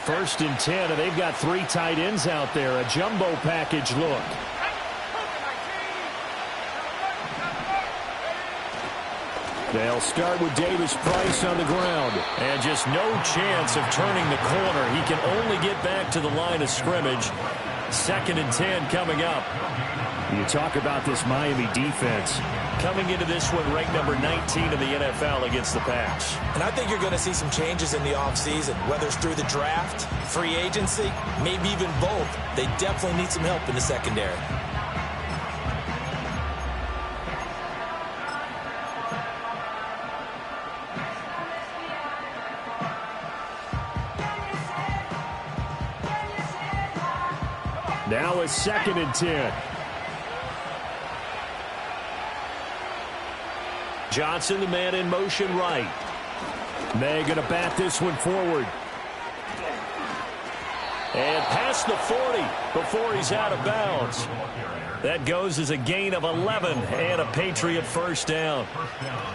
First and 10, and they've got 3 tight ends out there. A jumbo package look. They'll start with Davis Price on the ground. And just no chance of turning the corner. He can only get back to the line of scrimmage. Second and 10 coming up. You talk about this Miami defense. Coming into this one ranked number 19 in the NFL against the pass. And I think you're going to see some changes in the offseason, whether it's through the draft, free agency, maybe even both. They definitely need some help in the secondary. Now a second and 10. Johnson, the man in motion right. May going to bat this one forward. And past the 40 before he's out of bounds. That goes as a gain of 11 and a Patriot first down.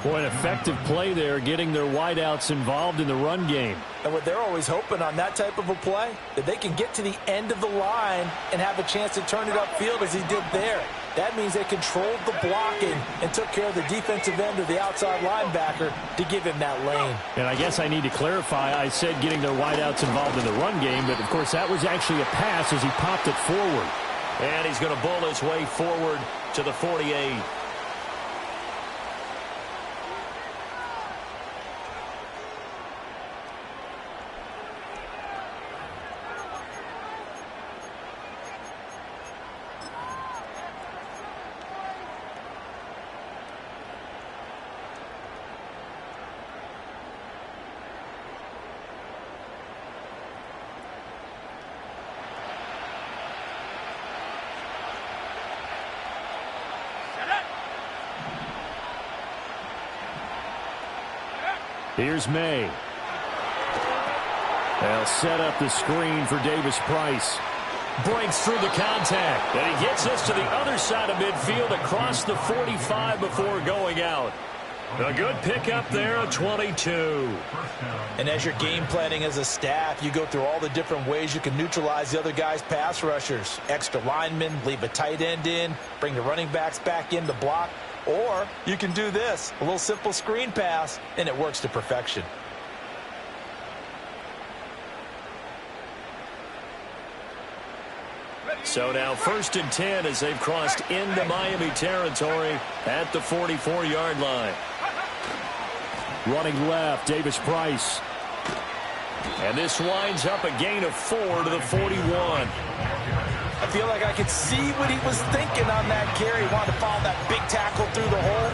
Boy, an effective play there, getting their wideouts involved in the run game. And what they're always hoping on that type of a play, that they can get to the end of the line and have a chance to turn it upfield as he did there. That means they controlled the blocking and took care of the defensive end or the outside linebacker to give him that lane. And I guess I need to clarify, I said getting their wideouts involved in the run game, but of course that was actually a pass as he popped it forward. And he's going to bull his way forward to the 48. Here's May. They'll set up the screen for Davis Price. Breaks through the contact. And he gets us to the other side of midfield across the 45 before going out. A good pickup there, a 22. And as you're game planning as a staff, you go through all the different ways you can neutralize the other guy's pass rushers. Extra linemen, leave a tight end in, bring the running backs back in to block. Or you can do this, a little simple screen pass, and it works to perfection. So now first and 10 as they've crossed into Miami territory at the 44-yard line. Running left, Davis Price. And this winds up a gain of 4 to the 41. I feel like I could see what he was thinking on that carry. He wanted to follow that big tackle through the hole.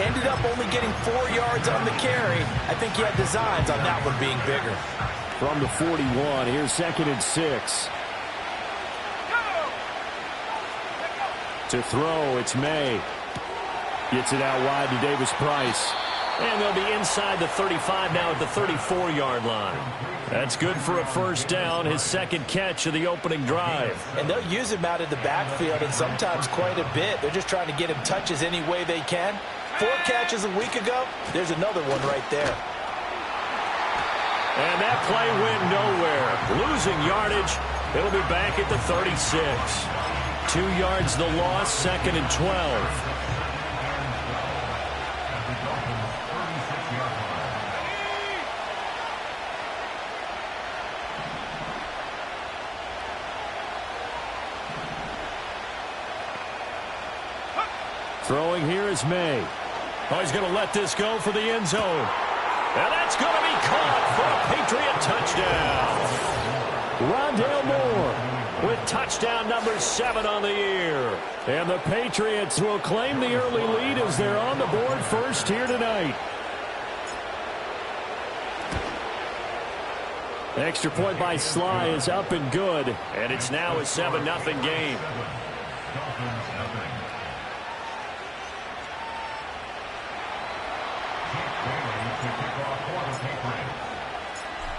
Ended up only getting 4 yards on the carry. I think he had designs on that one being bigger. From the 41, here's second and 6. To throw, it's May. Gets it out wide to Davis Price. And they'll be inside the 35 now at the 34-yard line. That's good for a first down, his second catch of the opening drive. And they'll use him out of the backfield, and sometimes quite a bit. They're just trying to get him touches any way they can. 4 catches a week ago, there's another one right there. And that play went nowhere. Losing yardage, it'll be back at the 36. 2 yards the loss, second and 12. Throwing here is May. Oh, he's going to let this go for the end zone. And that's going to be caught for a Patriot touchdown. Rondale Moore with touchdown number 7 on the year. And the Patriots will claim the early lead as they're on the board first here tonight. Extra point by Sly is up and good. And it's now a 7-0 game.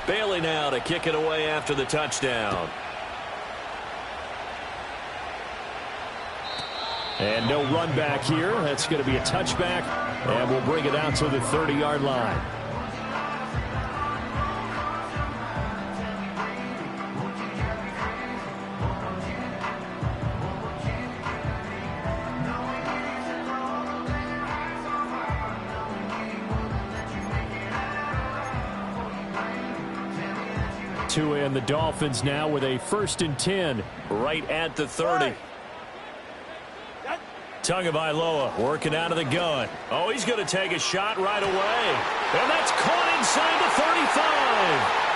Bailey now to kick it away after the touchdown. And no run back here. That's going to be a touchback. And we'll bring it out to the 30-yard line. Tua and the Dolphins now with a 1st and 10 right at the 30. Tagovailoa working out of the gun. Oh, he's going to take a shot right away. And that's caught inside the 35.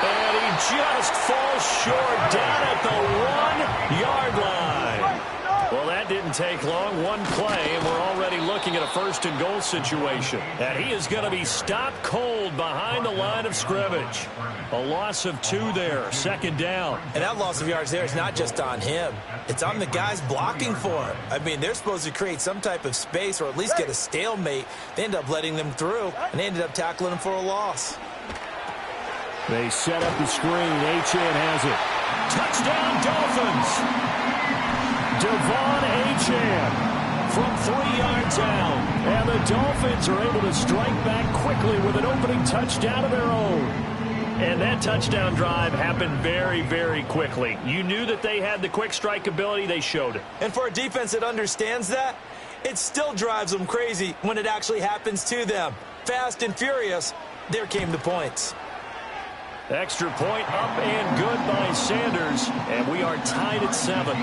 And he just falls short down at the 1-yard line. Well, that didn't take long. One play, and we're already looking at a 1st and goal situation. And he is going to be stopped cold behind the line of scrimmage. A loss of 2 there, 2nd down. And that loss of yards there is not just on him. It's on the guys blocking for him. I mean, they're supposed to create some type of space or at least get a stalemate. They end up letting them through, and they ended up tackling him for a loss. They set up the screen. Achane has it. Touchdown, Dolphins. Devon Achane from 3 yards out. And the Dolphins are able to strike back quickly with an opening touchdown of their own. And that touchdown drive happened very, very quickly. You knew that they had the quick strike ability. They showed it. And for a defense that understands that, it still drives them crazy when it actually happens to them. Fast and furious, there came the points. Extra point up and good by Sanders. And we are tied at 7.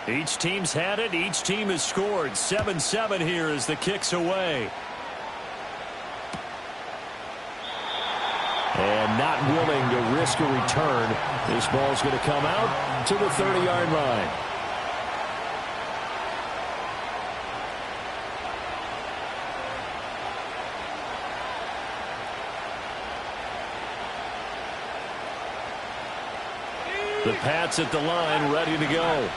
Each team's had it. Each team has scored. 7-7 here as the kick's away. And not willing to risk a return. This ball's going to come out to the 30-yard line. The Pats at the line, ready to go.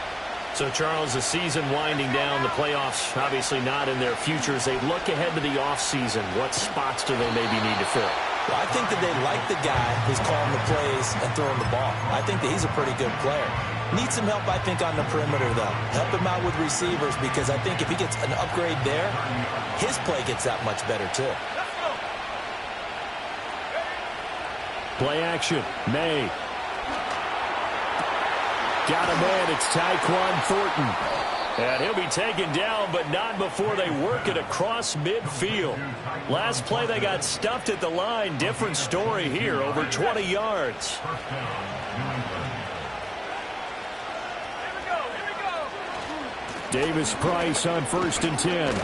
So, Charles, the season winding down, the playoffs obviously not in their future. As they look ahead to the offseason, what spots do they maybe need to fill? Well, I think that they like the guy who's calling the plays and throwing the ball. I think that he's a pretty good player. Needs some help, I think, on the perimeter, though. Help him out with receivers because I think if he gets an upgrade there, his play gets that much better, too. Play action. May. Got a man. It's Tyquan Thornton. And he'll be taken down, but not before they work it across midfield. Last play, they got stuffed at the line. Different story here, over 20 yards. Davis Price on 1st and 10.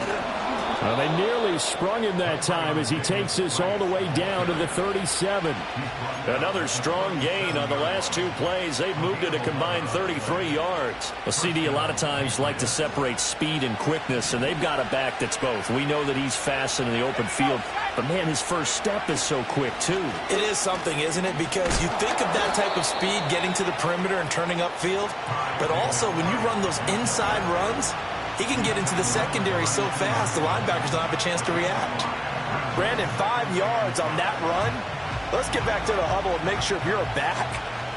Well, they nearly sprung him that time as he takes this all the way down to the 37. Another strong gain on the last 2 plays. They've moved it a combined 33 yards. Well, CD, a lot of times like to separate speed and quickness, and they've got a back that's both. We know that he's fast in the open field, but, man, his first step is so quick, too. It is something, isn't it? Because you think of that type of speed getting to the perimeter and turning upfield, but also when you run those inside runs, he can get into the secondary so fast the linebackers don't have a chance to react. Brandon, 5 yards on that run. Let's get back to the huddle and make sure if you're a back,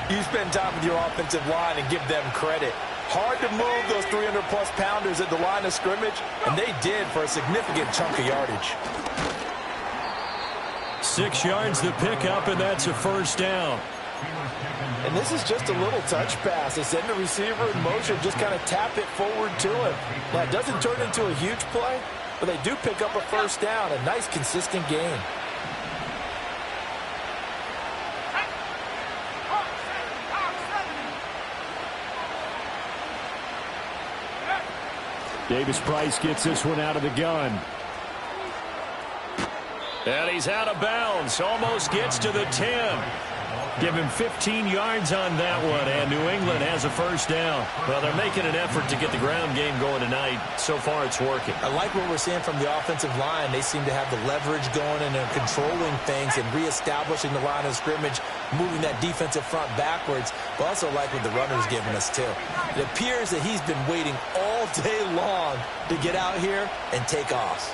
you spend time with your offensive line and give them credit. Hard to move those 300-plus pounders at the line of scrimmage, and they did for a significant chunk of yardage. 6 yards the pickup, and that's a 1st down. And this is just a little touch pass. They send the receiver in motion, just kind of tap it forward to him. Now, it doesn't turn into a huge play, but they do pick up a 1st down. A nice, consistent gain. Davis Price gets this one out of the gun. And he's out of bounds. Almost gets to the 10. Give him 15 yards on that one, and New England has a 1st down. Well, they're making an effort to get the ground game going tonight. So far, it's working. I like what we're seeing from the offensive line. They seem to have the leverage going, and they're controlling things and reestablishing the line of scrimmage, moving that defensive front backwards. But also like what the runner's giving us, too. It appears that he's been waiting all day long to get out here and take off.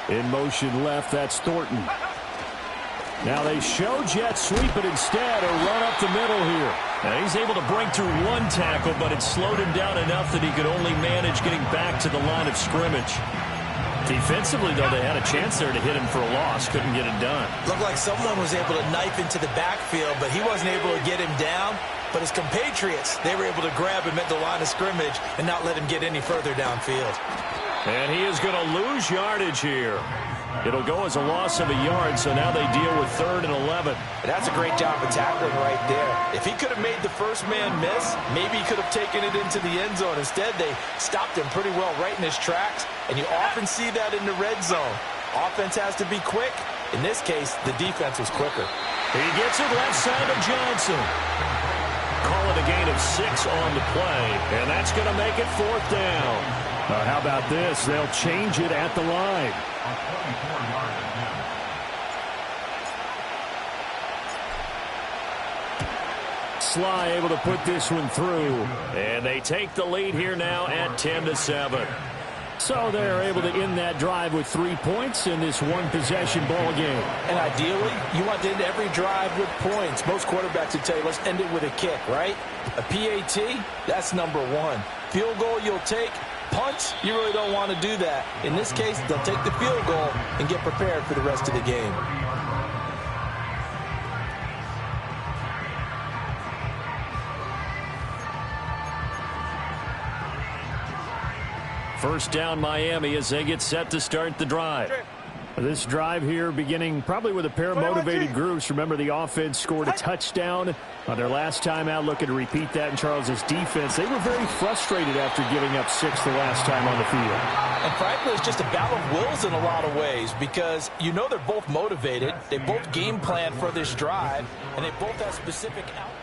In motion left, that's Thornton. Now they show jet sweep it instead, or run up the middle here. Now he's able to break through one tackle, but it slowed him down enough that he could only manage getting back to the line of scrimmage. Defensively, though, they had a chance there to hit him for a loss. Couldn't get it done. Looked like someone was able to knife into the backfield, but he wasn't able to get him down. But his compatriots, they were able to grab him at the line of scrimmage and not let him get any further downfield. And he is going to lose yardage here. It'll go as a loss of a yard, so now they deal with 3rd and 11. That's a great job of tackling right there. If he could have made the first man miss, maybe he could have taken it into the end zone. Instead, they stopped him pretty well right in his tracks, and you often see that in the red zone. Offense has to be quick. In this case, the defense was quicker. He gets it left side of Johnson. Call it a gain of 6 on the play, and that's going to make it 4th down. How about this? They'll change it at the line. Sly able to put this one through. And they take the lead here now at 10-7. So they're able to end that drive with 3 points in this one-possession ball game. And ideally, you want to end every drive with points. Most quarterbacks would tell you, let's end it with a kick, right? A PAT, that's number 1. Field goal you'll take. Punts, you really don't want to do that. In this case, they'll take the field goal and get prepared for the rest of the game. First down Miami as they get set to start the drive. This drive here beginning probably with a pair of motivated groups. Remember, the offense scored a touchdown on their last time out. Looking to repeat that in Charles's defense. They were very frustrated after giving up 6 the last time on the field. And frankly, it's just a battle of wills in a lot of ways because you know they're both motivated. They both game plan for this drive, and they both have specific outlooks.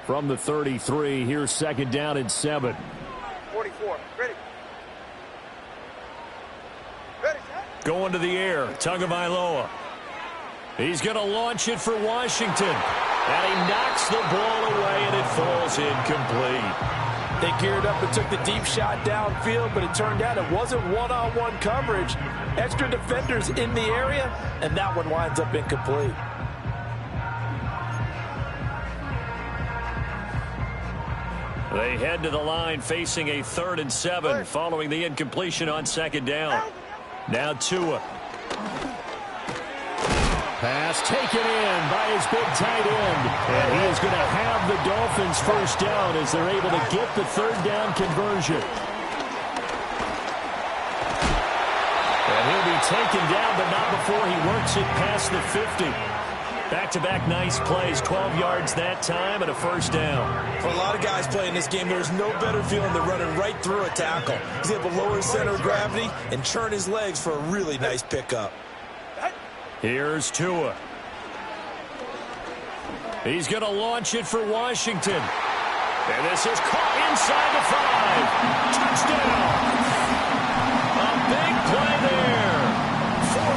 From the 33, here's 2nd down and 7. 44, ready. Ready, going to the air, Tagovailoa. He's going to launch it for Washington. And he knocks the ball away, and it falls incomplete. They geared up and took the deep shot downfield, but it turned out it wasn't one-on-one coverage. Extra defenders in the area, and that one winds up incomplete. They head to the line facing a 3rd and 7 following the incompletion on 2nd down. Now Tua. Pass taken in by his big tight end. And he is going to have the Dolphins first down as they're able to get the 3rd down conversion. And he'll be taken down, but not before he works it past the 50. Back-to-back nice plays, 12 yards that time and a first down. For a lot of guys playing this game, there's no better feeling than running right through a tackle. He's able to lower his center of gravity and churn his legs for a really nice pickup. Here's Tua. He's going to launch it for Washington. And this is caught inside the 5. Touchdown. A big play there.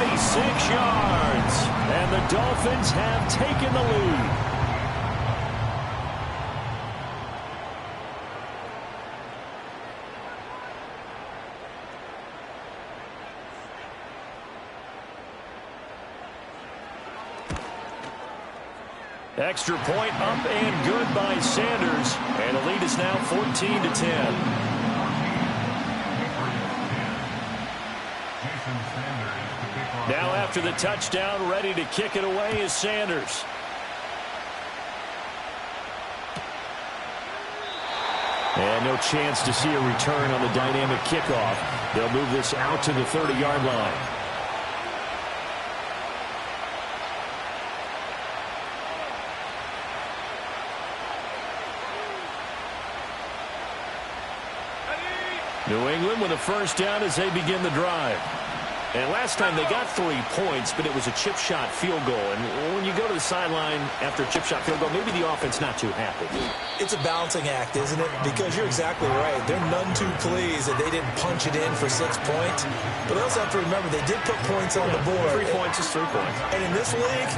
46 yards. And the Dolphins have taken the lead. Extra point up and good by Sanders. And the lead is now 14-10. Now after the touchdown, ready to kick it away is Sanders. And no chance to see a return on the dynamic kickoff. They'll move this out to the 30-yard line. New England with a first down as they begin the drive. And last time they got 3 points, but it was a chip shot field goal. And when you go to the sideline after a chip shot field goal, maybe the offense not too happy. It's a balancing act, isn't it? Because you're exactly right. They're none too pleased that they didn't punch it in for 6 points. But they also have to remember they did put points on the board. 3 points is 3 points. And in this league,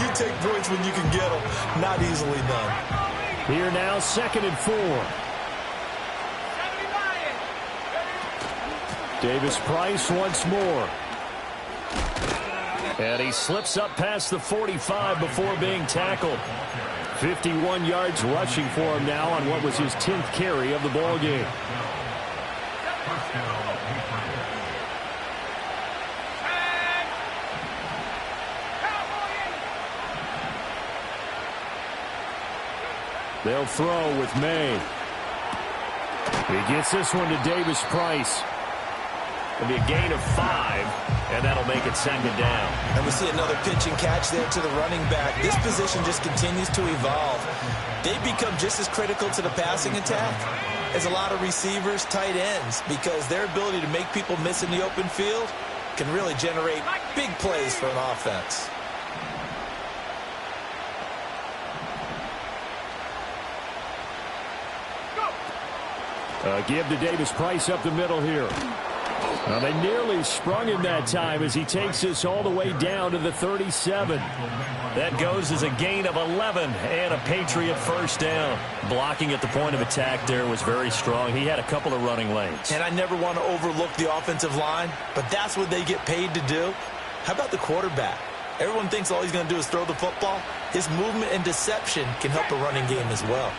you take points when you can get them. Not easily done. Here now, 2nd and 4. Davis Price once more. And he slips up past the 45 before being tackled. 51 yards rushing for him now on what was his 10th carry of the ball game. They'll throw with May. He gets this one to Davis Price. It'll be a gain of 5, and that'll make it 2nd down. And we see another pitch and catch there to the running back. This position just continues to evolve. They become just as critical to the passing attack as a lot of receivers, tight ends, because their ability to make people miss in the open field can really generate big plays for an offense. Give to Davis Price up the middle here. Well, they nearly sprung him that time as he takes this all the way down to the 37. That goes as a gain of 11 and a Patriot first down. Blocking at the point of attack there was very strong. He had a couple of running lanes. And I never want to overlook the offensive line, but that's what they get paid to do. How about the quarterback? Everyone thinks all he's going to do is throw the football. His movement and deception can help a running game as well.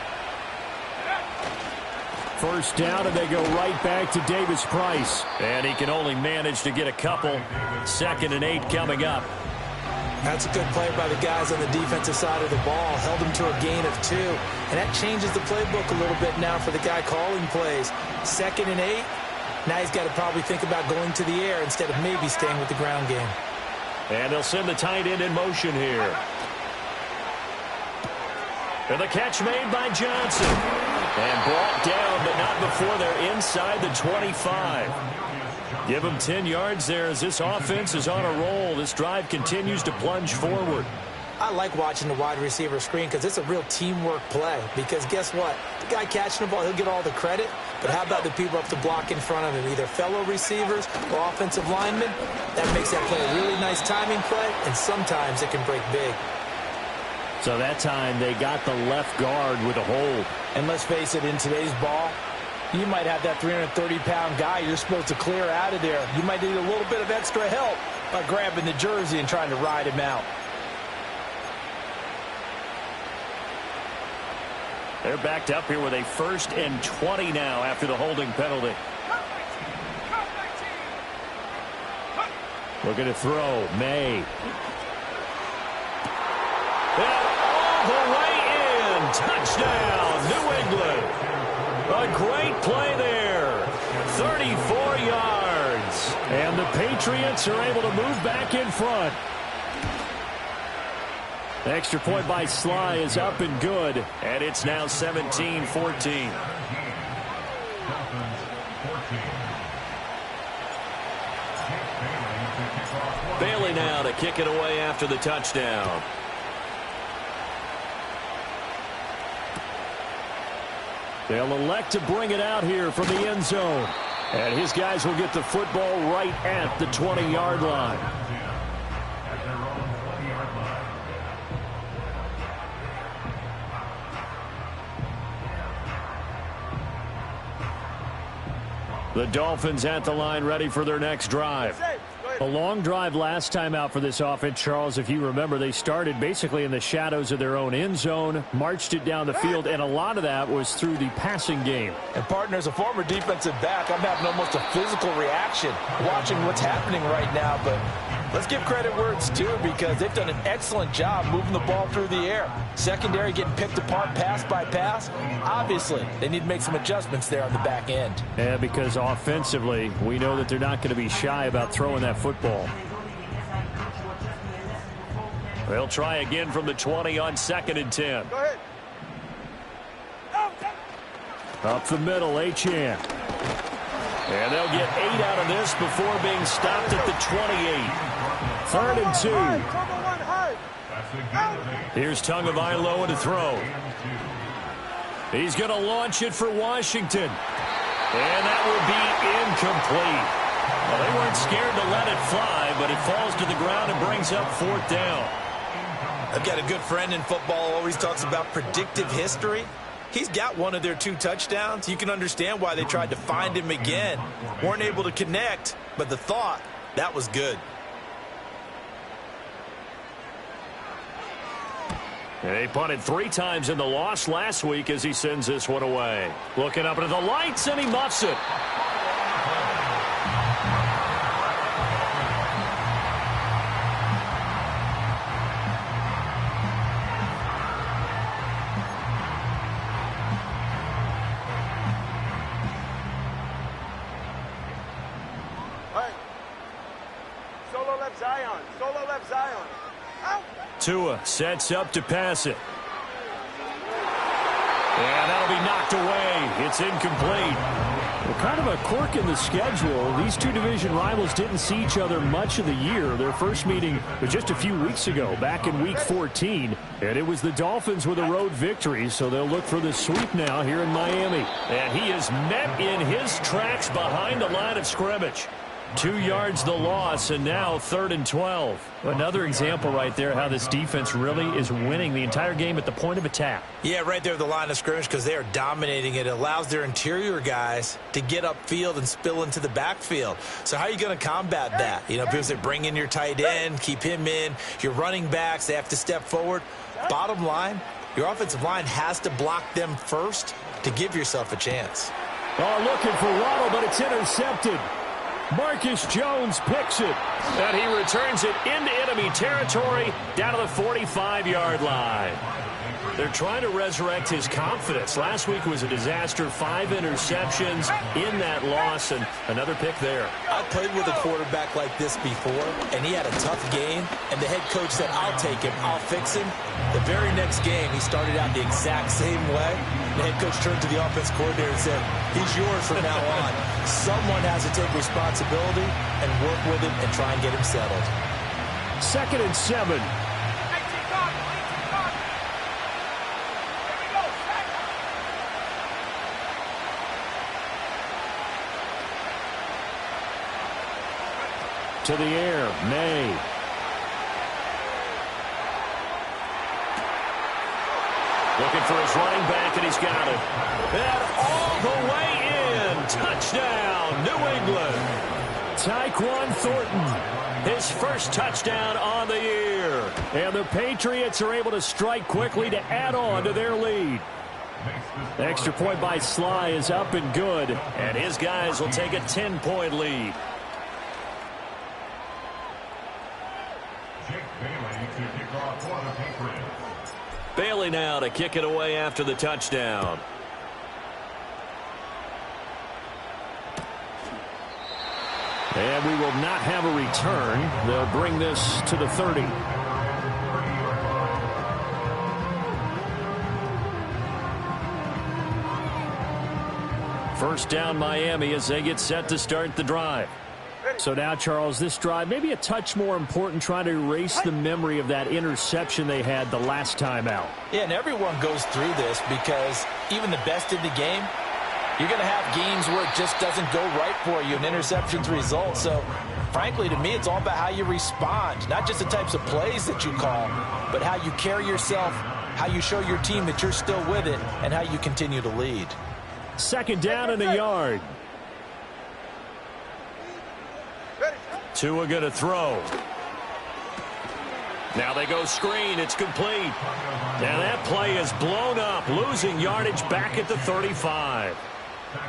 First down, and they go right back to Davis Price. And he can only manage to get a couple. 2nd and 8 coming up. That's a good play by the guys on the defensive side of the ball. Held him to a gain of 2. And that changes the playbook a little bit now for the guy calling plays. 2nd and 8. Now he's got to probably think about going to the air instead of maybe staying with the ground game. And they'll send the tight end in motion here. And the catch made by Johnson. And brought down, but not before they're inside the 25. Give them 10 yards there as this offense is on a roll. This drive continues to plunge forward. I like watching the wide receiver screen because it's a real teamwork play. Because guess what? The guy catching the ball, he'll get all the credit. But how about the people up the block in front of him? Either fellow receivers or offensive linemen. That makes that play a really nice timing play, and sometimes it can break big. So that time they got the left guard with a hold. And let's face it, in today's ball, you might have that 330-pound guy you're supposed to clear out of there. You might need a little bit of extra help by grabbing the jersey and trying to ride him out. They're backed up here with a 1st and 20 now after the holding penalty. Looking to throw. May. And all the way in. Touchdown, New England. A great play there. 34 yards. And the Patriots are able to move back in front. The extra point by Sly is up and good. And it's now 17-14. Bailey now to kick it away after the touchdown. They'll elect to bring it out here from the end zone. And his guys will get the football right at the 20-yard line. The Dolphins at the line ready for their next drive. A long drive last time out for this offense, Charles. If you remember, they started basically in the shadows of their own end zone, marched it down the field, and a lot of that was through the passing game. And, partner, as a former defensive back, I'm having almost a physical reaction watching what's happening right now. But let's give credit where it's due because they've done an excellent job moving the ball through the air. Secondary getting picked apart pass by pass. Obviously, they need to make some adjustments there on the back end. Yeah, because offensively, we know that they're not going to be shy about throwing that football. They'll try again from the 20 on 2nd and 10. Go ahead. Up the middle, Achane. And they'll get 8 out of this before being stopped at the 28. 3rd and 2. Here's Tagovailoa to throw. He's going to launch it for Washington. And that will be incomplete. Well, they weren't scared to let it fly, but it falls to the ground and brings up 4th down. I've got a good friend in football, always talks about predictive history. He's got one of their 2 touchdowns. You can understand why they tried to find him again. Weren't able to connect, but the thought, that was good. And he punted 3 times in the loss last week as he sends this one away. Looking up into the lights, and he muffs it. Tua sets up to pass it. And that'll be knocked away. It's incomplete. Well, kind of a quirk in the schedule. These 2 division rivals didn't see each other much of the year. Their first meeting was just a few weeks ago, back in Week 14. And it was the Dolphins with a road victory, so they'll look for the sweep now here in Miami. And he is met in his tracks behind the line of scrimmage. 2 yards the loss, and now 3rd and 12. Another example right there how this defense really is winning the entire game at the point of attack. Yeah, right there at the line of scrimmage because they are dominating it. It allows their interior guys to get upfield and spill into the backfield. So how are you going to combat that? You know, people say bring in your tight end, keep him in. Your running backs, they have to step forward. Bottom line, your offensive line has to block them first to give yourself a chance. Oh, looking for Waddle, but it's intercepted. Marcus Jones picks it. And he returns it into enemy territory down to the 45-yard line. They're trying to resurrect his confidence. Last week was a disaster. 5 interceptions in that loss, and another pick there. I played with a quarterback like this before, and he had a tough game, and the head coach said, I'll take him, I'll fix him. The very next game, he started out the exact same way. The head coach turned to the offense coordinator and said, he's yours from now on. Someone has to take responsibility and work with him and try and get him settled. 2nd and 7. To the air, May. Looking for his running back, and he's got it. And all the way in. Touchdown, New England. Tyquan Thornton. His first touchdown on the year. And the Patriots are able to strike quickly to add on to their lead. The extra point by Sly is up and good. And his guys will take a 10-point lead. Bailey now to kick it away after the touchdown. And we will not have a return. They'll bring this to the 30. First down Miami as they get set to start the drive. So now, Charles, this drive maybe a touch more important, trying to erase the memory of that interception they had the last time out. Yeah, and everyone goes through this because even the best in the game, you're going to have games where it just doesn't go right for you, and interceptions result. So, frankly, to me, it's all about how you respond, not just the types of plays that you call, but how you carry yourself, how you show your team that you're still with it, and how you continue to lead. 2nd down and a yard. Tua going to throw. Now they go screen. It's complete. And that play is blown up, losing yardage back at the 35.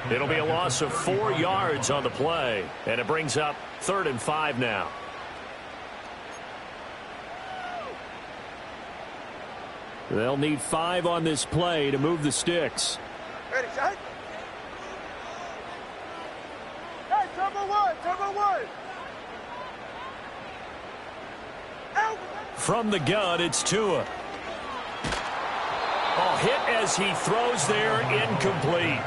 It'll be a loss of 4 yards on the play. And it brings up 3rd and 5 now. They'll need 5 on this play to move the sticks. Ready, set. Hey, turbo one, turbo one. Out. From the gun, it's Tua. Oh, hit as he throws there, incomplete.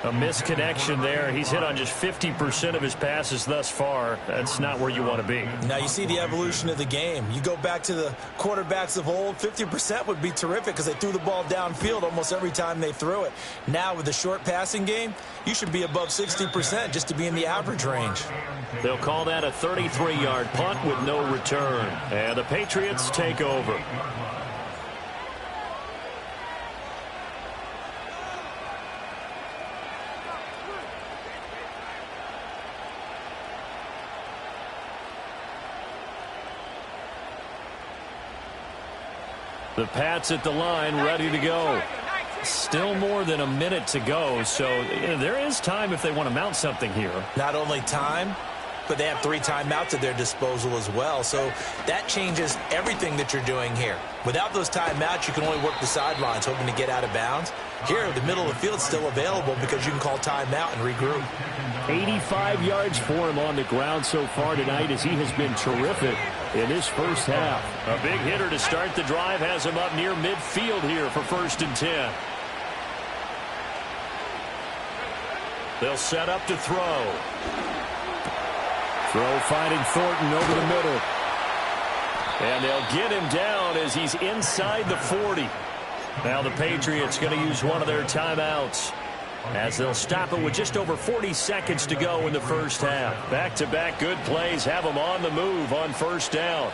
A misconnection there. He's hit on just 50% of his passes thus far. That's not where you want to be. Now you see the evolution of the game. You go back to the quarterbacks of old, 50% would be terrific because they threw the ball downfield almost every time they threw it. Now with the short passing game, you should be above 60% just to be in the average range. They'll call that a 33-yard punt with no return. And the Patriots take over. The Pats at the line, ready to go. Still more than a minute to go, so there is time if they want to mount something here. Not only time, but they have 3 timeouts at their disposal as well, so that changes everything that you're doing here. Without those timeouts, you can only work the sidelines, hoping to get out of bounds. Here, the middle of the field is still available because you can call timeout and regroup. 85 yards for him on the ground so far tonight as he has been terrific in this first half. A big hitter to start the drive has him up near midfield here for 1st and 10. They'll set up to throw. Throw finding Thornton over the middle. And they'll get him down as he's inside the 40. Now the Patriots going to use one of their timeouts as they'll stop it with just over 40 seconds to go in the first half. Back-to-back good plays have them on the move on 1st down.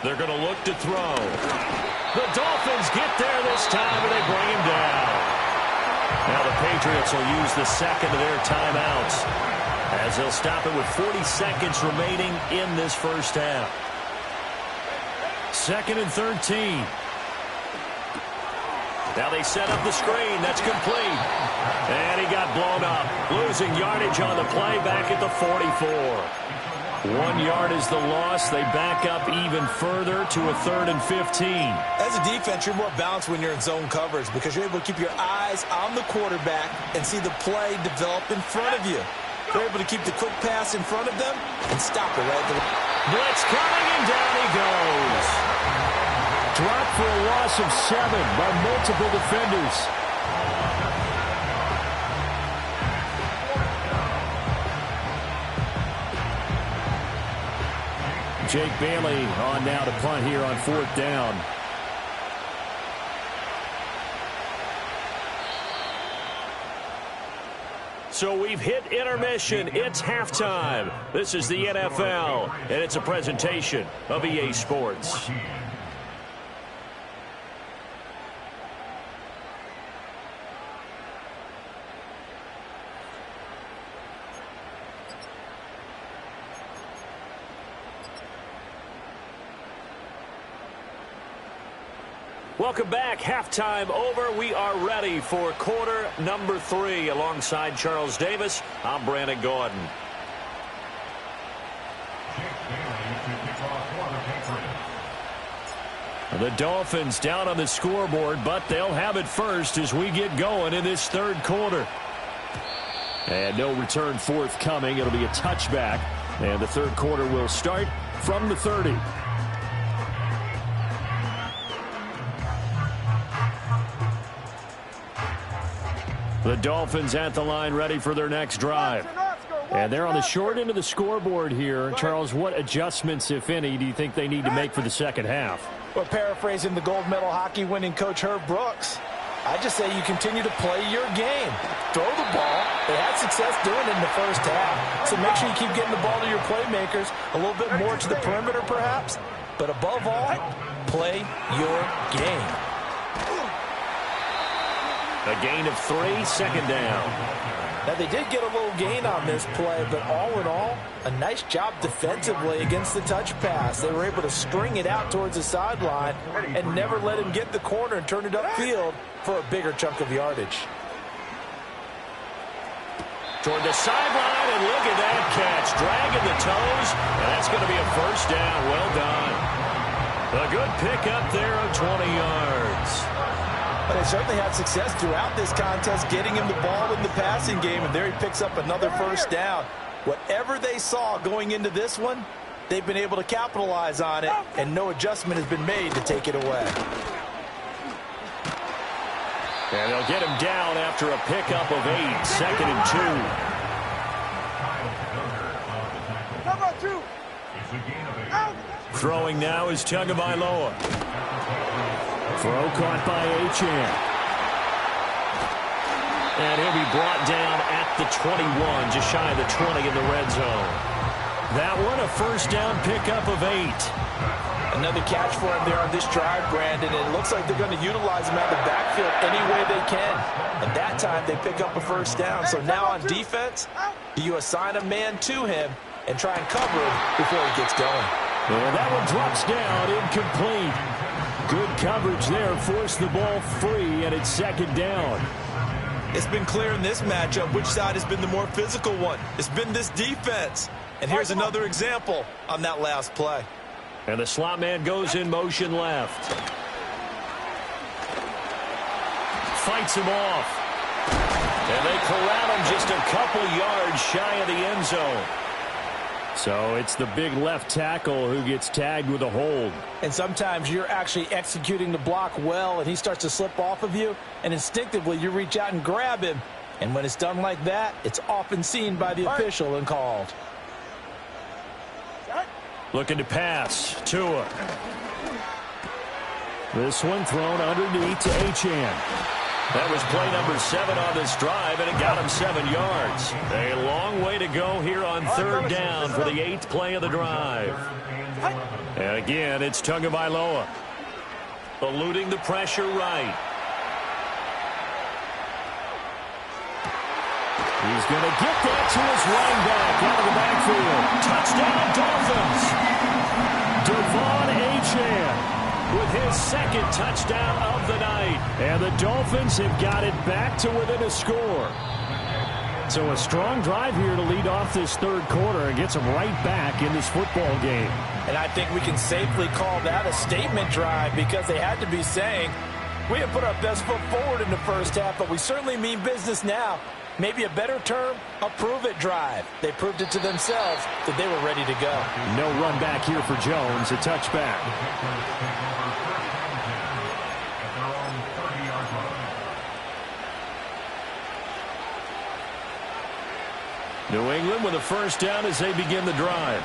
They're going to look to throw. The Dolphins get there this time, and they bring him down. Now the Patriots will use the second of their timeouts as they'll stop it with 40 seconds remaining in this first half. 2nd and 13. Now they set up the screen. That's complete. And he got blown up. Losing yardage on the play back at the 44. 1 yard is the loss. They back up even further to a 3rd and 15. As a defense, you're more balanced when you're in zone coverage because you're able to keep your eyes on the quarterback and see the play develop in front of you. You're able to keep the quick pass in front of them and stop it right there. Blitz coming, and down he goes. Dropped for a loss of 7 by multiple defenders. Jake Bailey on now to punt here on 4th down. So we've hit intermission. It's halftime. This is the NFL, and it's a presentation of EA Sports. Welcome back. Halftime over. We are ready for quarter number 3. Alongside Charles Davis, I'm Brandon Gordon. The Dolphins down on the scoreboard, but they'll have it first as we get going in this 3rd quarter. And no return forthcoming. It'll be a touchback. And the 3rd quarter will start from the 30. The Dolphins at the line ready for their next drive. And they're on the short end of the scoreboard here. Charles, what adjustments, if any, do you think they need to make for the second half? Well, paraphrasing the gold medal hockey winning coach Herb Brooks, I just say you continue to play your game. Throw the ball. They had success doing it in the first half. So make sure you keep getting the ball to your playmakers, a little bit more to the perimeter perhaps. But above all, play your game. A gain of 3, 2nd down. Now, they did get a little gain on this play, but all in all, a nice job defensively against the touch pass. They were able to string it out towards the sideline and never let him get the corner and turn it upfield for a bigger chunk of yardage. Toward the sideline, and look at that catch. Dragging the toes, and that's going to be a 1st down. Well done. A good pickup there of 20 yards. But they certainly had success throughout this contest getting him the ball in the passing game, and there he picks up another 1st down. Whatever they saw going into this one, they've been able to capitalize on it, and no adjustment has been made to take it away. And they'll get him down after a pickup of 8, 2nd and 2. Come on, 2. Out. Throwing now is Tagovailoa. Throw caught by Achane. And he'll be brought down at the 21, just shy of the 20 in the red zone. That one a first down pickup of 8. Another catch for him there on this drive, Brandon. And it looks like they're going to utilize him out of the backfield any way they can. And that time they pick up a first down. So now on defense, you assign a man to him and try and cover him before he gets going. And that one drops down, incomplete. Good coverage there, forced the ball free, and it's 2nd down. It's been clear in this matchup which side has been the more physical one. It's been this defense. And here's another example on that last play. And the slot man goes in motion left. Fights him off. And they corral him just a couple yards shy of the end zone. So it's the big left tackle who gets tagged with a hold. And sometimes you're actually executing the block well, and he starts to slip off of you, and instinctively you reach out and grab him. And when it's done like that, it's often seen by the official and called. Looking to pass. Tua. This one thrown underneath to Achane. That was play number 7 on this drive, and it got him 7 yards. A long way to go here on 3rd down for the 8th play of the drive. And again, it's Tagovailoa. Eluding the pressure right. He's going to get that to his running back out of the backfield. Touchdown, Dolphins. Devon Achane with his 2nd touchdown of the night. And the Dolphins have got it back to within a score. So a strong drive here to lead off this 3rd quarter and gets them right back in this football game. And I think we can safely call that a statement drive because they had to be saying, we have put our best foot forward in the first half, but we certainly mean business now. Maybe a better term, a prove-it drive. They proved it to themselves that they were ready to go. No run back here for Jones, a touchback. New England with a first down as they begin the drive.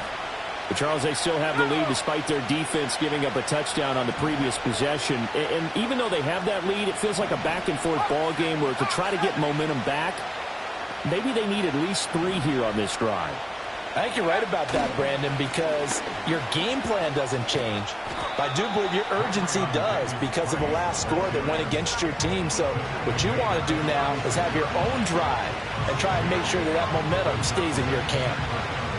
But Charles, they still have the lead despite their defense giving up a touchdown on the previous possession. And even though they have that lead, it feels like a back-and-forth ball game where to try to get momentum back, maybe they need at least 3 here on this drive. I think you're right about that, Brandon, because your game plan doesn't change. I do believe your urgency does because of the last score that went against your team. So what you want to do now is have your own drive and try and make sure that that momentum stays in your camp.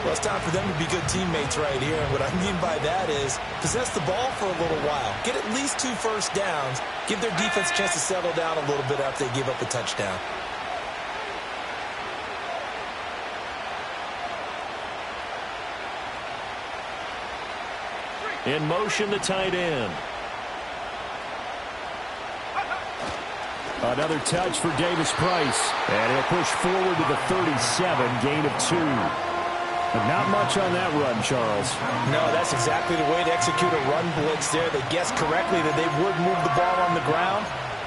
Well, it's time for them to be good teammates right here. And what I mean by that is possess the ball for a little while. Get at least 2 first downs. Give their defense a chance to settle down a little bit after they give up a touchdown. In motion, the tight end. Another touch for Davis Price. And he'll push forward to the 37, gain of 2. But not much on that run, Charles. No, that's exactly the way to execute a run blitz there. They guessed correctly that they would move the ball on the ground,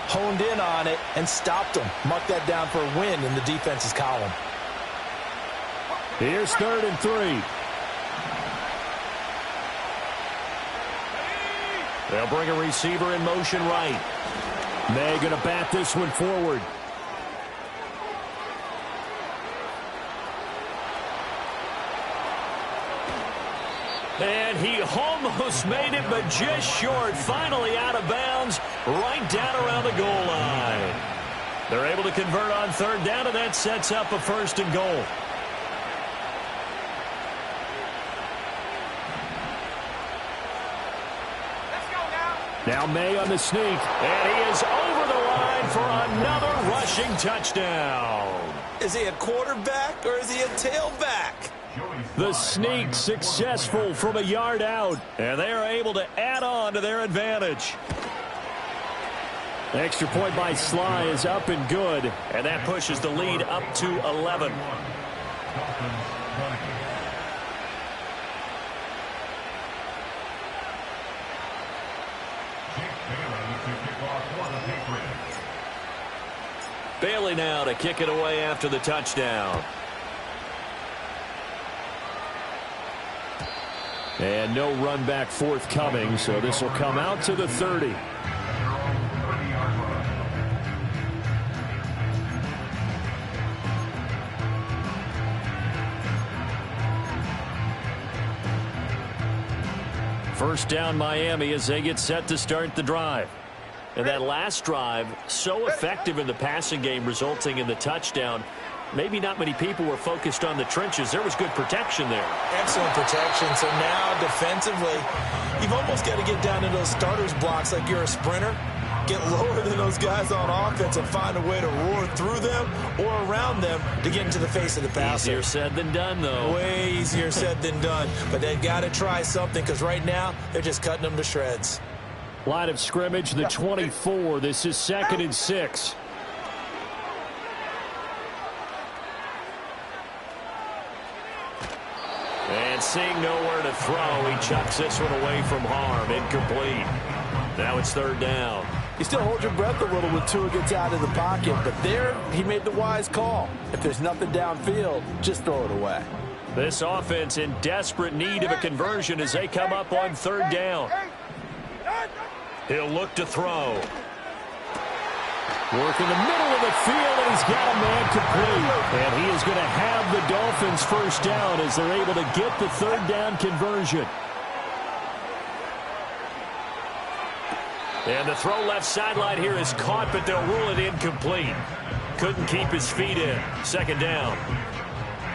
honed in on it, and stopped them. Mark that down for a win in the defense's column. Here's 3rd and 3. They'll bring a receiver in motion right. May going to bat this one forward. And he almost made it, but just short. Finally out of bounds, right down around the goal line. They're able to convert on 3rd down, and that sets up a 1st and goal. Now May on the sneak. And he is over the line for another rushing touchdown. Is he a quarterback or is he a tailback? The sneak successful from a yard out. And they are able to add on to their advantage. The extra point by Sly is up and good. And that pushes the lead up to 11. Bailey now to kick it away after the touchdown. And no run back forthcoming, so this will come out to the 30. First down Miami as they get set to start the drive. And that last drive, so effective in the passing game, resulting in the touchdown. Maybe not many people were focused on the trenches. There was good protection there. Excellent protection. So now defensively, you've almost got to get down to those starters blocks like you're a sprinter. Get lower than those guys on offense and find a way to roar through them or around them to get into the face of the passer. Easier said than done, though. Way easier said than done. But they've got to try something because right now they're just cutting them to shreds. Line of scrimmage, the 24. This is 2nd and 6. And seeing nowhere to throw, he chucks this one away from harm. Incomplete. Now it's 3rd down. You still hold your breath a little when Tua gets out of the pocket, but there he made the wise call. If there's nothing downfield, just throw it away. This offense in desperate need of a conversion as they come up on 3rd down. He'll look to throw. Work in the middle of the field, and he's got a man complete. And he is going to have the Dolphins first down as they're able to get the 3rd down conversion. And the throw left sideline here is caught, but they'll rule it incomplete. Couldn't keep his feet in. 2nd down.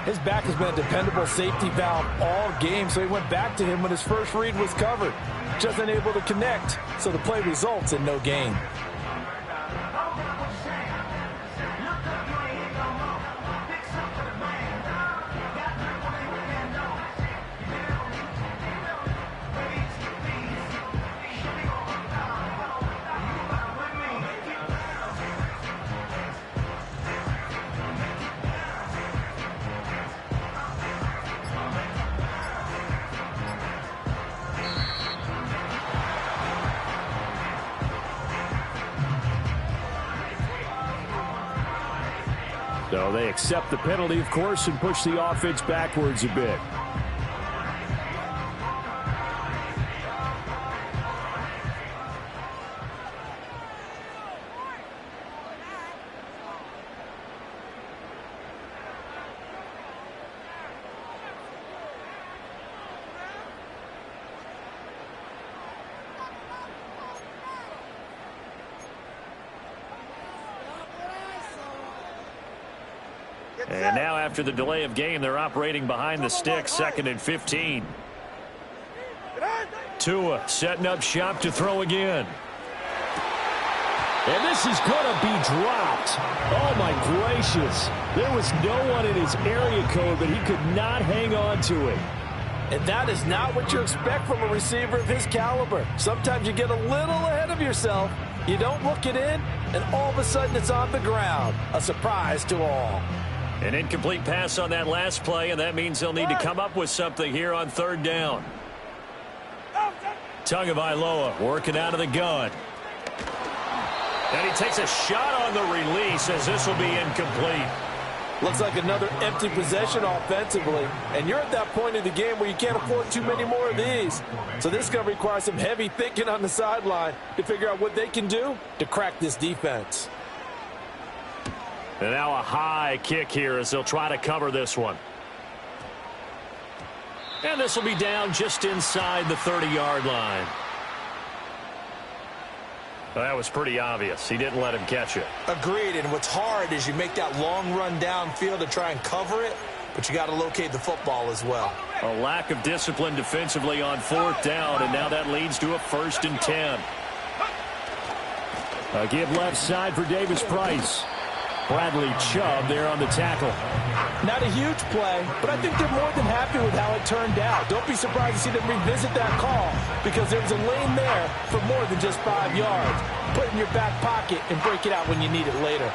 His back has been a dependable safety valve all game, so he went back to him when his first read was covered. Just unable to connect, so the play results in no gain. So they accept the penalty, of course, and push the offense backwards a bit. And now after the delay of game, they're operating behind the sticks, 2nd and 15. Tua setting up shop to throw again. And this is going to be dropped. Oh, my gracious. There was no one in his area code, but he could not hang on to it. And that is not what you expect from a receiver of his caliber. Sometimes you get a little ahead of yourself. You don't look it in, and all of a sudden it's on the ground. A surprise to all. An incomplete pass on that last play, and that means they'll need to come up with something here on 3rd down. Tagovailoa working out of the gun. And he takes a shot on the release as this will be incomplete. Looks like another empty possession offensively. And you're at that point in the game where you can't afford too many more of these. So this is going to require some heavy thinking on the sideline to figure out what they can do to crack this defense. And now a high kick here as they'll try to cover this one. And this will be down just inside the 30-yard line. Well, that was pretty obvious. He didn't let him catch it. Agreed, and what's hard is you make that long run downfield to try and cover it, but you got to locate the football as well. A lack of discipline defensively on 4th down, and now that leads to a 1st and 10. A give left side for Davis Price. Bradley Chubb there on the tackle. Not a huge play, but I think they're more than happy with how it turned out. Don't be surprised to see them revisit that call because there was a lane there for more than just 5 yards. Put it in your back pocket and break it out when you need it later.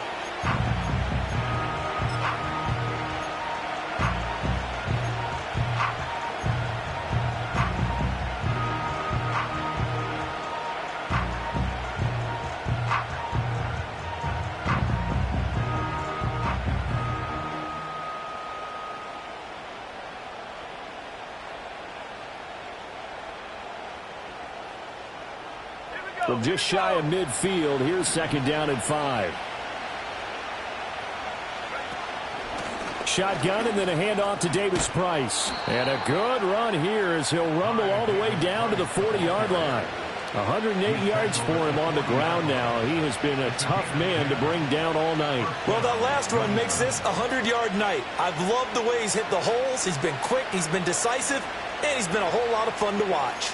From just shy of midfield, here's 2nd down and 5. Shotgun and then a handoff to Davis Price. And a good run here as he'll rumble all the way down to the 40-yard line. 108 yards for him on the ground now. He has been a tough man to bring down all night. Well, that last run makes this a 100-yard night. I've loved the way he's hit the holes. He's been quick, he's been decisive, and he's been a whole lot of fun to watch.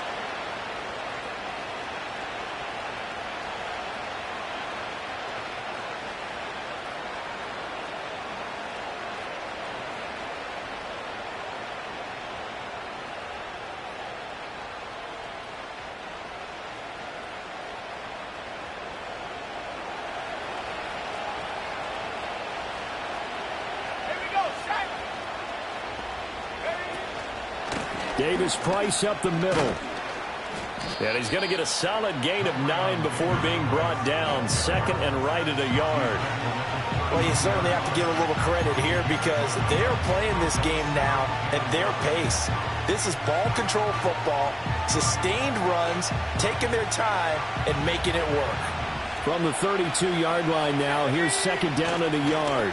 Davis Price up the middle. And he's going to get a solid gain of 9 before being brought down. 2nd and right at a yard. Well, you certainly have to give a little credit here because they're playing this game now at their pace. This is ball control football, sustained runs, taking their time and making it work. From the 32-yard line now, here's 2nd down and a yard.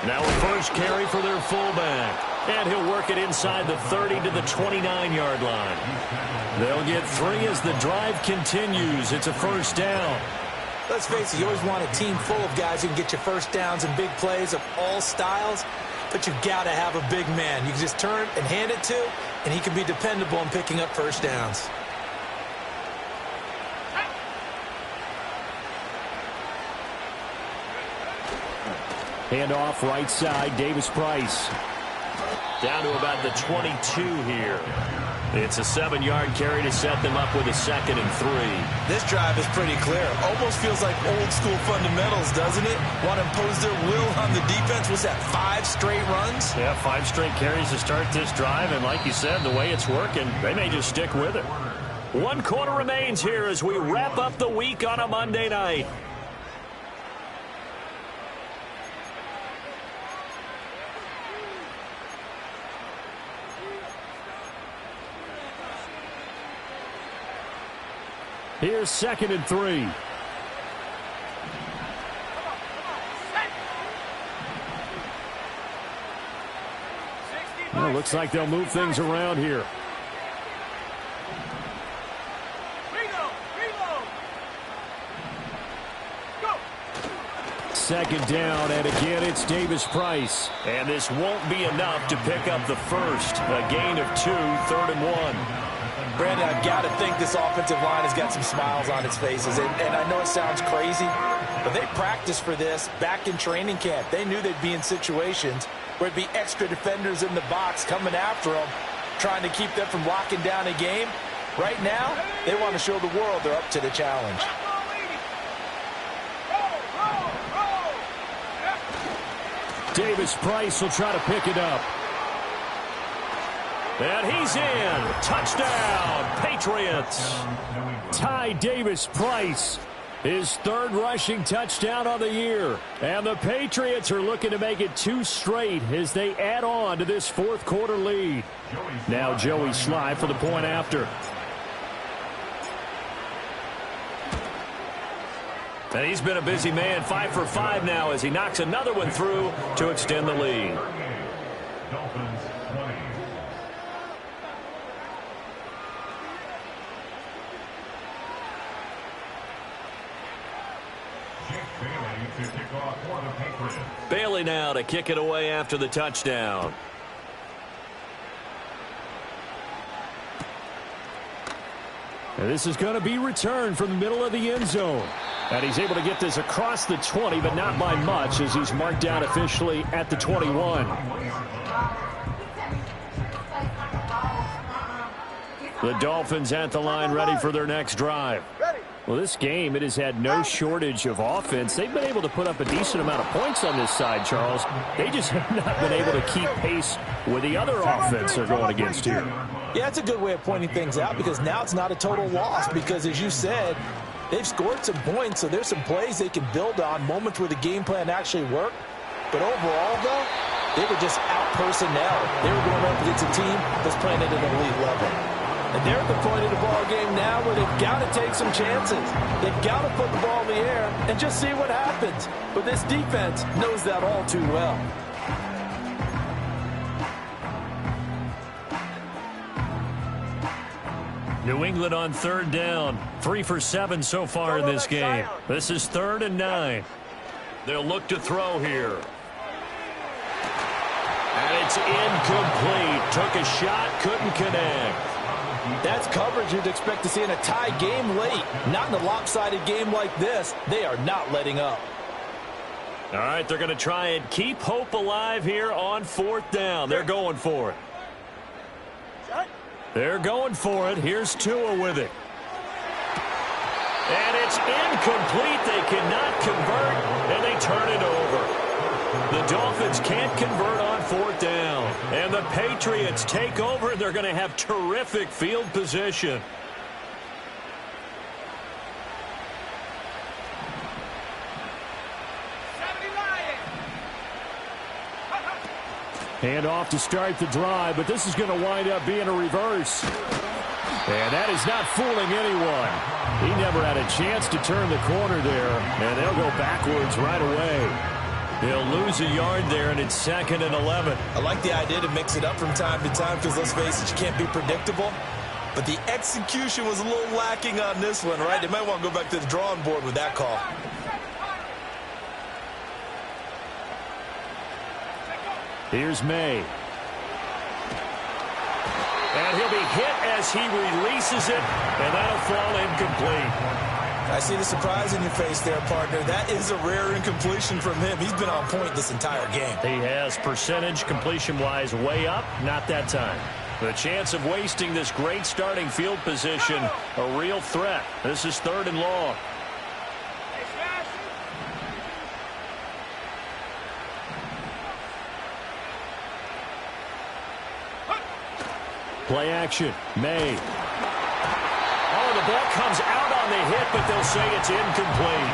Now a first carry for their fullback. And he'll work it inside the 30 to the 29-yard line. They'll get 3 as the drive continues. It's a first down. Let's face it, you always want a team full of guys who can get you first downs and big plays of all styles, but you've got to have a big man. You can just turn and hand it to, and he can be dependable in picking up first downs. Handoff right side, Davis Price. Down to about the 22 here. It's a 7-yard carry to set them up with a 2nd and 3. This drive is pretty clear. Almost feels like old school fundamentals, doesn't it? Want to impose their will on the defense. What's that, 5 straight runs? Yeah, 5 straight carries to start this drive. And like you said, the way it's working, they may just stick with it. 1 quarter remains here as we wrap up the week on a Monday night. Here's 2nd and 3. Well, looks like they'll move things around here. Second down, and again it's Davis Price. And this won't be enough to pick up the first. A gain of 2, 3rd and 1. Brandon, I've got to think this offensive line has got some smiles on its faces. And I know it sounds crazy, but they practiced for this back in training camp. They knew they'd be in situations where it'd be extra defenders in the box coming after them, trying to keep them from locking down a game. Right now, they want to show the world they're up to the challenge. Davis Price will try to pick it up. And he's in. Touchdown, Patriots. Ty Davis Price, his 3rd rushing touchdown on the year. And the Patriots are looking to make it 2 straight as they add on to this 4th quarter lead. Now Joey Slye for the point after. And he's been a busy man, 5 for 5 now as he knocks another one through to extend the lead. Bailey now to kick it away after the touchdown. And this is going to be returned from the middle of the end zone. And he's able to get this across the 20, but not by much as he's marked down officially at the 21. The Dolphins at the line ready for their next drive. Well, this game, it has had no shortage of offense. They've been able to put up a decent amount of points on this side, Charles. They just have not been able to keep pace with the other offense they're going against here. Yeah, that's a good way of pointing things out because now it's not a total loss because, as you said, they've scored some points, so there's some plays they can build on, moments where the game plan actually worked. But overall, though, they were just out personnel. They were going up against a team that's playing at an elite level. And they're at the point of the ball game now where they've got to take some chances. They've got to put the ball in the air and just see what happens. But this defense knows that all too well. New England on third down. 3 for 7 so far in this game. This is 3rd and 9. They'll look to throw here. And it's incomplete. Took a shot, couldn't connect. That's coverage you'd expect to see in a tie game late. Not in a lopsided game like this. They are not letting up. All right, they're going to try and keep hope alive here on 4th down. They're going for it. They're going for it. Here's Tua with it. And it's incomplete. They cannot convert, and they turn it over. The Dolphins can't convert on 4th down. And the Patriots take over. They're going to have terrific field position. Hand off to start the drive, but this is going to wind up being a reverse. And that is not fooling anyone. He never had a chance to turn the corner there, and they'll go backwards right away. They'll lose a yard there, and it's 2nd and 11. I like the idea to mix it up from time to time because, let's face it, you can't be predictable. But the execution was a little lacking on this one, right? They might want to go back to the drawing board with that call. Here's May. And he'll be hit as he releases it, and that'll fall incomplete. I see the surprise in your face there, partner. That is a rare incompletion from him. He's been on point this entire game. He has percentage completion-wise way up, not that time. The chance of wasting this great starting field position, a real threat. This is 3rd and long. Play action. May. Oh, the ball comes out on the hit, but they'll say it's incomplete.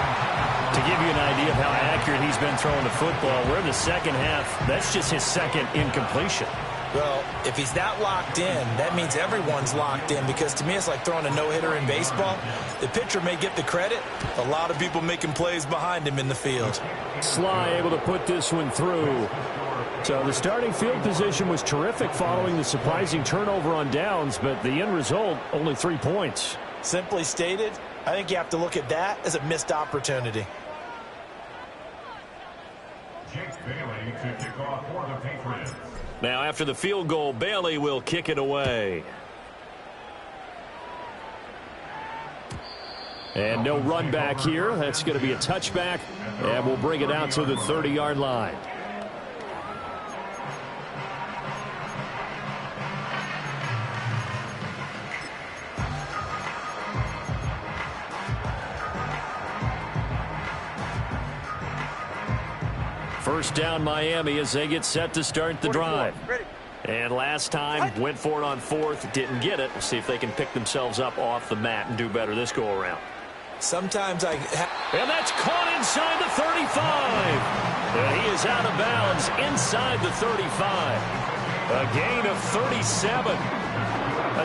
To give you an idea of how accurate he's been throwing the football, we're in the second half. That's just his 2nd incompletion. Well, if he's that locked in, that means everyone's locked in, because to me it's like throwing a no-hitter in baseball. The pitcher may get the credit. A lot of people making plays behind him in the field. Sly able to put this one through. So the starting field position was terrific following the surprising turnover on downs, but the end result, only 3 points. Simply stated, I think you have to look at that as a missed opportunity. Jake Bailey to kick off for the Patriots. Now, after the field goal, Bailey will kick it away. And no run back here. That's going to be a touchback, and we'll bring it out to the 30-yard line. First down, Miami, as they get set to start the drive. And last time, went for it on 4th, didn't get it. We'll see if they can pick themselves up off the mat and do better this go-around. Sometimes And that's caught inside the 35. And he is out of bounds inside the 35. A gain of 37.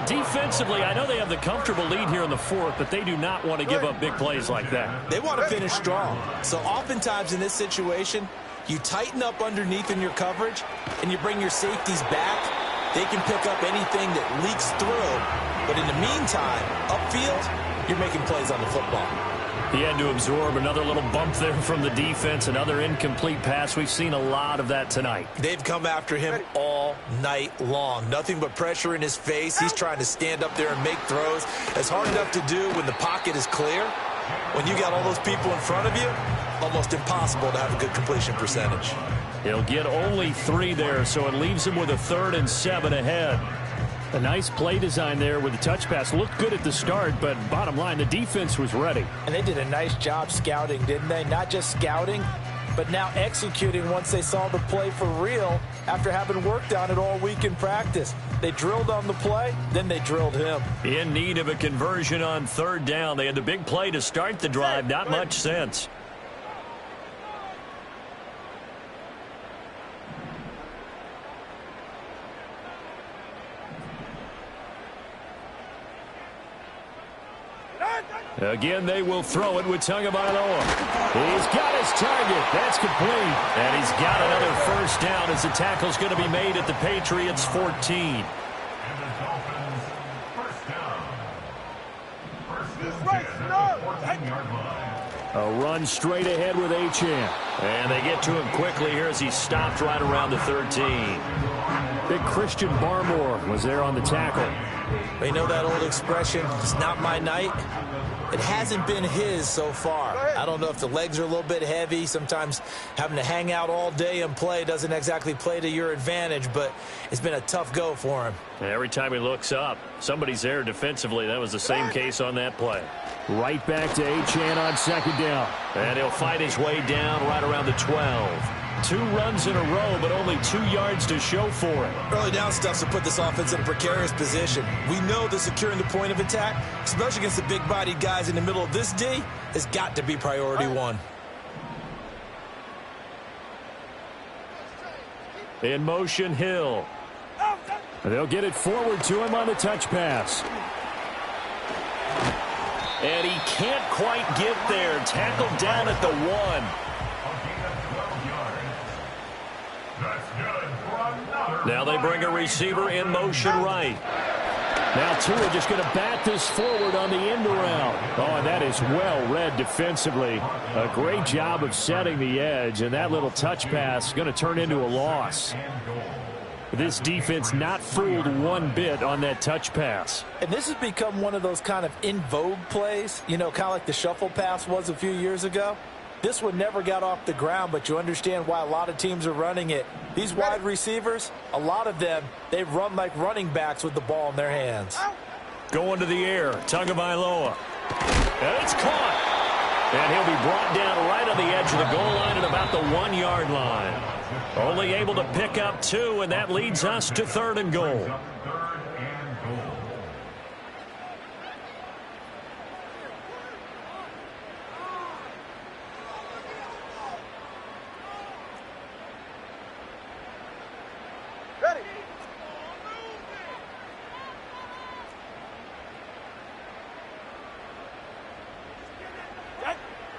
Defensively, I know they have the comfortable lead here in the 4th, but they do not want to give up big plays like that. They want to finish strong. So oftentimes in this situation, you tighten up underneath in your coverage, and you bring your safeties back. They can pick up anything that leaks through. But in the meantime, upfield, you're making plays on the football. He had to absorb another little bump there from the defense, another incomplete pass. We've seen a lot of that tonight. They've come after him all night long. Nothing but pressure in his face. He's trying to stand up there and make throws. It's hard enough to do when the pocket is clear. When you got all those people in front of you, almost impossible to have a good completion percentage. He'll get only 3 there, so it leaves him with a 3rd and 7 ahead. A nice play design there with the touch pass. Looked good at the start, but bottom line, the defense was ready. And they did a nice job scouting, didn't they? Not just scouting, but now executing once they saw the play for real after having worked on it all week in practice. They drilled on the play, then they drilled him. In need of a conversion on 3rd down. They had the big play to start the drive. Not much sense. Again, they will throw it with Tagovailoa. He's got his target. That's complete. And he's got another first down as the tackle's going to be made at the Patriots' 14. And the Dolphins, first down. First and 10 at the 14-yard line. A run straight ahead with Achane. And they get to him quickly here as he stopped right around the 13. Big Christian Barmore was there on the tackle. You know that old expression, it's not my night? It hasn't been his so far. I don't know if the legs are a little bit heavy. Sometimes having to hang out all day and play doesn't exactly play to your advantage, but it's been a tough go for him. And every time he looks up, somebody's there defensively. That was the same case on that play. Right back to Achane on second down. And he'll fight his way down right around the 12. 2 runs in a row, but only 2 yards to show for it. Early down stuff to put this offense in a precarious position. We know that securing the point of attack, especially against the big-bodied guys in the middle of this D, has got to be priority one. In motion, Hill. They'll get it forward to him on the touch pass. And he can't quite get there. Tackled down at the 1. Now they bring a receiver in motion right. Now Tua just going to bat this forward on the end around. Oh, and that is well read defensively. A great job of setting the edge, and that little touch pass is going to turn into a loss. This defense not fooled one bit on that touch pass. And this has become one of those kind of in vogue plays, you know, kind of like the shuffle pass was a few years ago. This one never got off the ground, but you understand why a lot of teams are running it. These wide receivers, a lot of them, they run like running backs with the ball in their hands. Going to the air, Tagovailoa. And it's caught. And he'll be brought down right on the edge of the goal line at about the 1-yard line. Only able to pick up 2, and that leads us to 3rd and goal.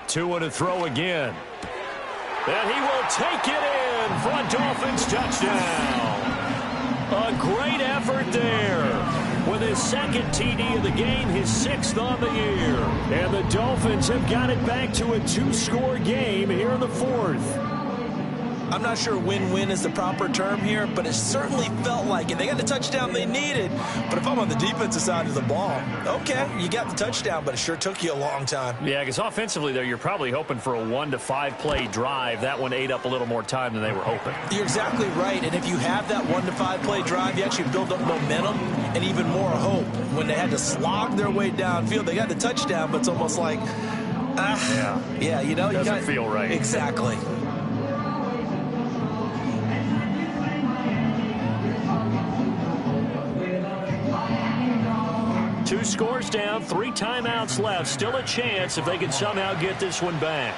Tua to throw again. And he will take it in for a Dolphins touchdown. A great effort there. With his 2nd TD of the game, his 6th on the year. And the Dolphins have got it back to a 2-score game here in the 4th. I'm not sure win-win is the proper term here, but it certainly felt like it. They got the touchdown they needed, but if I'm on the defensive side of the ball, okay, you got the touchdown, but it sure took you a long time. Yeah, because offensively, though, you're probably hoping for a 1 to 5 play drive. That one ate up a little more time than they were hoping. You're exactly right, and if you have that 1 to 5 play drive, you actually build up momentum and even more hope. When they had to slog their way downfield, they got the touchdown, but it's almost like, yeah, you know, doesn't feel right. Exactly. Two scores down, 3 timeouts left. Still a chance if they can somehow get this one back.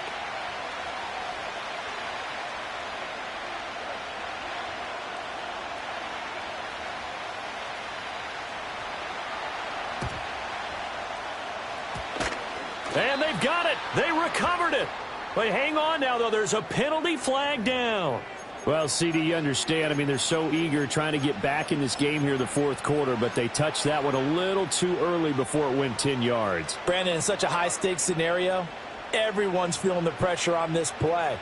And they've got it. They recovered it. But hang on now, though. There's a penalty flag down. Well, CD, you understand. I mean, they're so eager trying to get back in this game here in the 4th quarter, but they touched that one a little too early before it went 10 yards. Brandon, in such a high-stakes scenario, everyone's feeling the pressure on this play.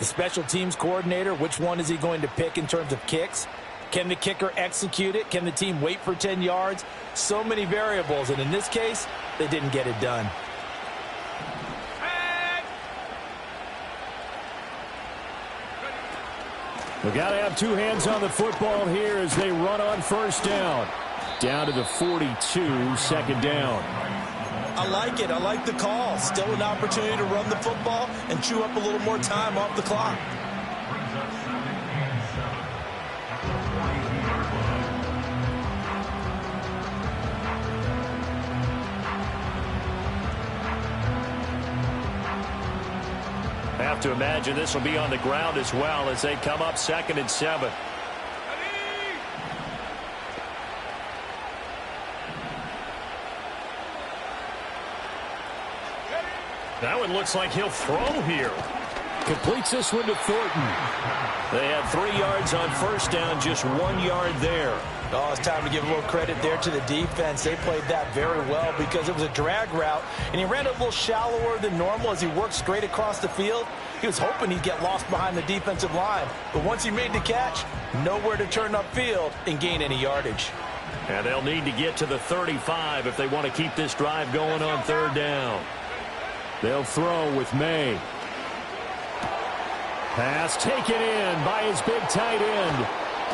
The special teams coordinator, which one is he going to pick in terms of kicks? Can the kicker execute it? Can the team wait for 10 yards? So many variables, and in this case, they didn't get it done. They've got to have 2 hands on the football here as they run on first down. Down to the 42, 2nd down. I like it. I like the call. Still an opportunity to run the football and chew up a little more time off the clock. Have to imagine this will be on the ground as well as they come up 2nd and 7. That one looks like he'll throw here. Completes this one to Thornton. They had 3 yards on first down, just 1 yard there. Oh, it's time to give a little credit there to the defense. They played that very well because it was a drag route, and he ran a little shallower than normal as he worked straight across the field. He was hoping he'd get lost behind the defensive line, but once he made the catch, nowhere to turn upfield and gain any yardage. And they'll need to get to the 35 if they want to keep this drive going on third down. They'll throw with May. Pass taken in by his big tight end.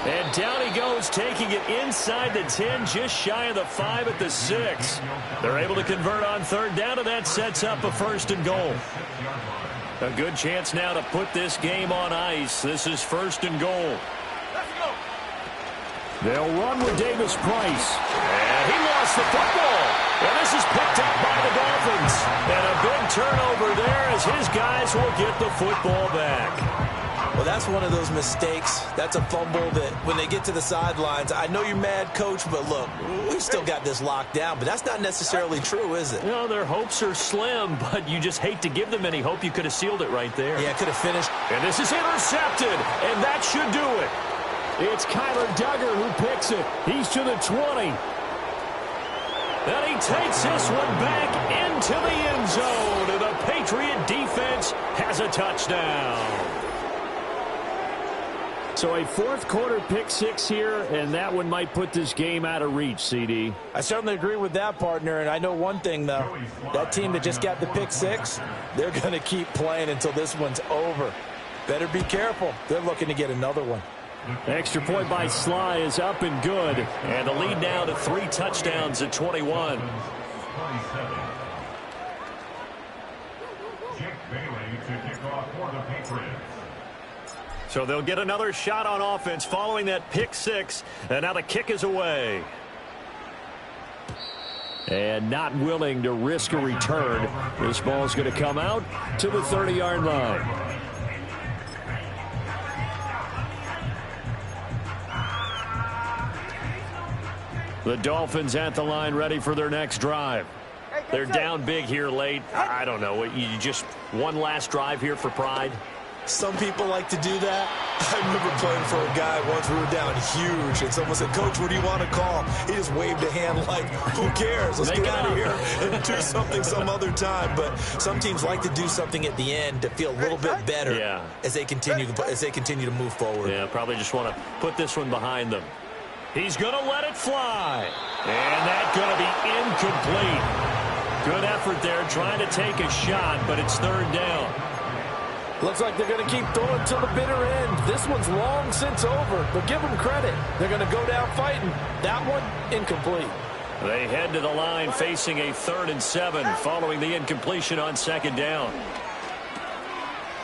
And down he goes, taking it inside the 10, just shy of the 5 at the 6. They're able to convert on third down, and that sets up a 1st and goal. A good chance now to put this game on ice. This is 1st and goal. They'll run with Davis Price. And he lost the football. And this is picked up by the Dolphins. And a big turnover there as his guys will get the football back. Well, that's one of those mistakes. That's a fumble that when they get to the sidelines, I know you're mad, Coach, but look, we've still got this locked down. But that's not necessarily true, is it? You know, their hopes are slim, but you just hate to give them any hope. You could have sealed it right there. Yeah, could have finished. And this is intercepted, and that should do it. It's Kyler Duggar who picks it. He's to the 20. And he takes this one back into the end zone. And the Patriot defense has a touchdown. So a 4th quarter pick 6 here, and that one might put this game out of reach, CD. I certainly agree with that, partner. And I know one thing, though. That team that just got the pick 6, they're going to keep playing until this one's over. Better be careful. They're looking to get another one. Extra point by Sly is up and good. And the lead now to 3 touchdowns at 21. Jake Bailey to kick off for the Patriots. So they'll get another shot on offense following that pick 6. And now the kick is away. And not willing to risk a return. This ball's going to come out to the 30-yard line. The Dolphins at the line ready for their next drive. They're down big here late. I don't know. You just one last drive here for pride? Some people like to do that. I remember playing for a guy once. We were down huge, and someone said, "Coach, what do you want to call?" He just waved a hand like, "Who cares? Let's get out of here and do something some other time." But some teams like to do something at the end to feel a little bit better as they continue to move forward. Yeah, probably just want to put this one behind them. He's going to let it fly. And that's going to be incomplete. Good effort there trying to take a shot, but it's third down. Looks like they're going to keep throwing to the bitter end. This one's long since over, but give them credit. They're going to go down fighting. That one, incomplete. They head to the line facing a 3rd and 7 following the incompletion on 2nd down.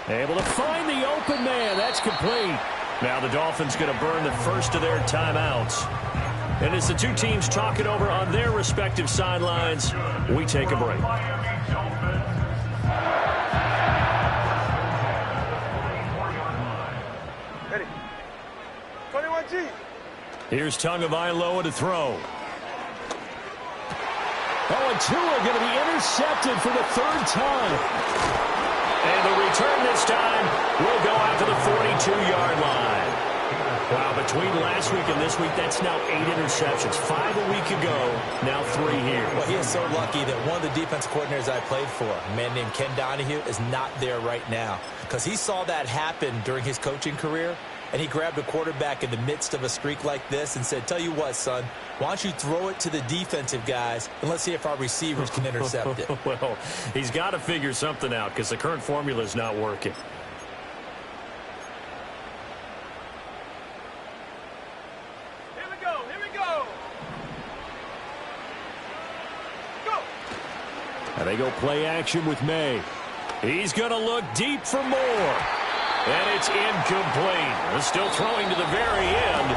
Able to find the open man. That's complete. Now the Dolphins going to burn the first of their timeouts. And as the two teams talk it over on their respective sidelines, we take a break. Ready. 21G. Here's Tagovailoa to throw. Oh, and Tua going to be intercepted for the 3rd time. And the return this time will go out to the 42-yard line. Wow, between last week and this week, that's now 8 interceptions. 5 a week ago, now 3 here. Well, he is so lucky that one of the defense coordinators I played for, a man named Ken Donahue, is not there right now. Because he saw that happen during his coaching career, and he grabbed a quarterback in the midst of a streak like this and said, "Tell you what, son, why don't you throw it to the defensive guys, and let's see if our receivers can intercept it." Well, he's got to figure something out because the current formula is not working. Here we go. Here we go. Go. And they go play action with May. He's going to look deep for more. And it's incomplete. Still throwing to the very end.